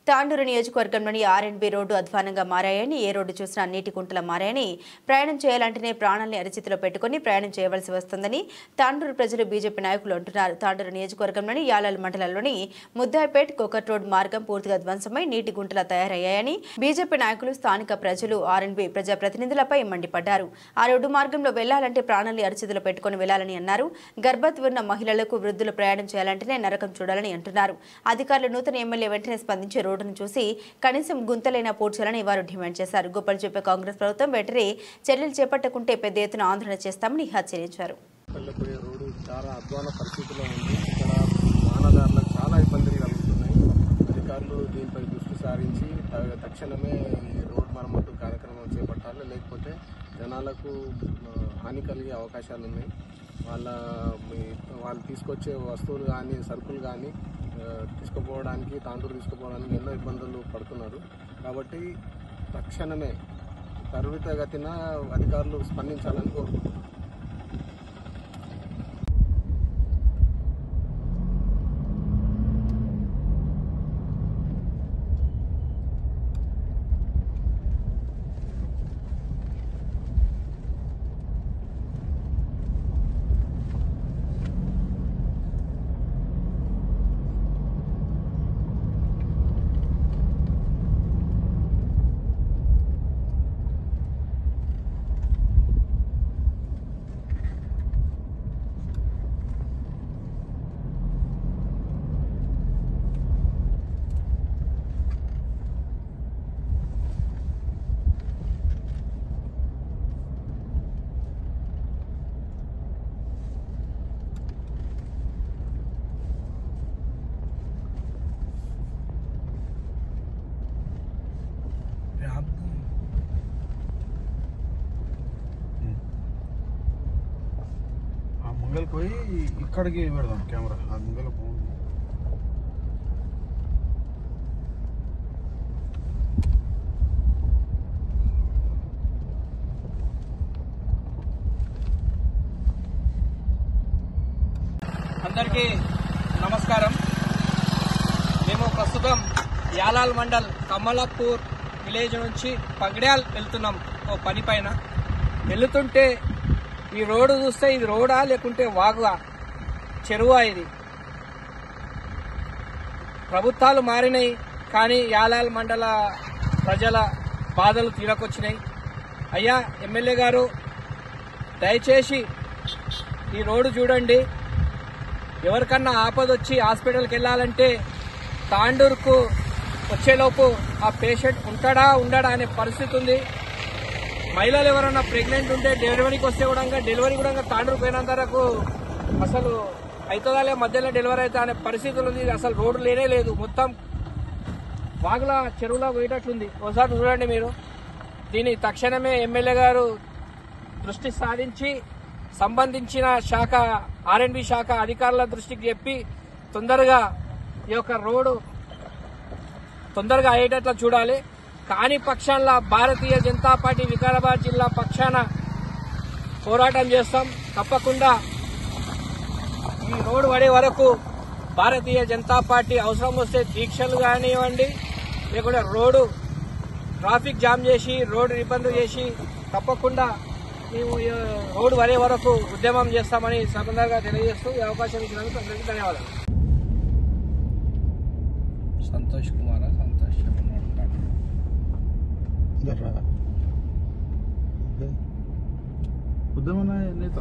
తాండూరు నియోజకవర్గంలోని ఆర్ఎండ్బి రోడ్డు అధ్వానంగా మారాయని, ఏ రోడ్డు చూసినా నీటి కుంటలా మారాయని, ప్రయాణం చేయాలంటేనే ప్రాణాల్ని అరిచేతిలో పెట్టుకుని ప్రయాణం చేయవలసి వస్తుందని తాండూరు ప్రజలు బీజేపీ నాయకులు అంటున్నారు. తాండూరు నియోజకవర్గంలోని యాలాల్ మండలంలోని ముద్దాయిపేట్ కోకట్ రోడ్ మార్గం పూర్తిగా ధ్వంసమై నీటి గుంటలా తయారయ్యాయని బీజేపీ నాయకులు, స్థానిక ప్రజలు ఆర్ఎండ్బి ప్రజాప్రతినిధులపై మండిపడ్డారు. ఆ రోడ్డు మార్గంలో వెళ్లాలంటే ప్రాణాల్ని అరిచేతిలో పెట్టుకుని వెళ్లాలని అన్నారు. గర్భవతి ఉన్న మహిళలకు, వృద్ధులు ప్రయాణం చేయాలంటేనే నరకం చూడాలని అంటున్నారు. అధికారులు నూతన ఎమ్మెల్యే వెంటనే స్పందించి రోడ్డును చూసి కనీసం గుంతలైనా పూడ్చాలని వారు డిమాండ్ చేశారు. గొప్పలు చెప్పే కాంగ్రెస్ ప్రభుత్వం వెంటనే చర్యలు చేపట్టకుంటే పెద్ద ఎత్తున ఆందోళన చేస్తామని హెచ్చరించారు. రోడ్డు చాలా అధ్వాన పరిస్థితిలో ఉంది. ఇక్కడ వాహనదారులకు చాలా ఇబ్బందులు కలుగుతున్నాయి. అధికారులు దీనిపై దృష్టి సారించి తక్షణమే రోడ్డు మరమ్మతు కార్యక్రమం చేపట్టాలి, లేకపోతే జనాలకు హాని కలిగే అవకాశాలు ఉన్నాయి. వాళ్ళు తీసుకొచ్చే వస్తువులు కానీ, సరుకులు కానీ తీసుకుపోవడానికి, తాండూరు తీసుకుపోవడానికి ఎన్నో ఇబ్బందులు పడుతున్నారు. కాబట్టి తక్షణమే త్వరితగతిన అధికారులు స్పందించాలని కోరుకుంటున్నారు. ముంగల్ పోయి ఇక్కడికి పెడదాం కెమెరా. ఆ ముంగల్ పో. అందరికీ నమస్కారం. మేము ప్రస్తుతం యాలాల్ మండల్ కమలాపూర్ విలేజ్ నుంచి పగడ్యాల్ వెళ్తున్నాం. ఓ పని పైన వెళ్తుంటే ఈ రోడ్డు చూస్తే ఇది రోడా లేకుంటే వాగుగా, చెరువా? ఇది ప్రభుత్వాలు మారినాయి కానీ యాలాల్ మండల ప్రజల బాధలు తీరకొచ్చినాయి. అయ్యా ఎమ్మెల్యే గారు, దయచేసి ఈ రోడ్డు చూడండి. ఎవరికన్నా ఆపదొచ్చి హాస్పిటల్కి వెళ్ళాలంటే తాండూరుకు వచ్చేలోపు ఆ పేషెంట్ ఉంటాడా ఉండడా అనే పరిస్థితి ఉంది. మహిళలు ఎవరైనా ప్రెగ్నెంట్ ఉంటే డెలివరీకి వస్తే కూడా డెలివరీ కూడా తాండూరు పోయినంత వరకు అసలు అవుతుందా మధ్యలో డెలివరీ అవుతా అనే పరిస్థితులు ఉంది. అసలు రోడ్డు లేనే లేదు, మొత్తం వాగులా చెరువులా పోయేటట్లుంది. ఒకసారి చూడండి మీరు. దీని తక్షణమే ఎమ్మెల్యే గారు దృష్టి సారించి సంబంధించిన శాఖ, ఆర్ఎండ్బి శాఖ అధికారుల దృష్టికి చెప్పి తొందరగా ఈ యొక్క రోడ్డు తొందరగా అయ్యేటట్లు చూడాలి. కాని పక్షాన భారతీయ జనతా పార్టీ వికారాబాద్ జిల్లా పక్షాన పోరాటం చేస్తాం. తప్పకుండా ఈ రోడ్డు పడే వరకు భారతీయ జనతా పార్టీ అవసరం వస్తే దీక్షలు కానివ్వండి, లేకుంటే రోడ్డు ట్రాఫిక్ జామ్ చేసి, రోడ్డు ఇబ్బందులు చేసి తప్పకుండా మేము రోడ్డు పడే వరకు ఉద్యమం చేస్తామని సందర్భంగా తెలియజేస్తూ ఈ అవకాశం ఇచ్చినందుకు అందరికీ ధన్యవాదాలు. సంతోష్ కుమార్ ఉద్యమన నేత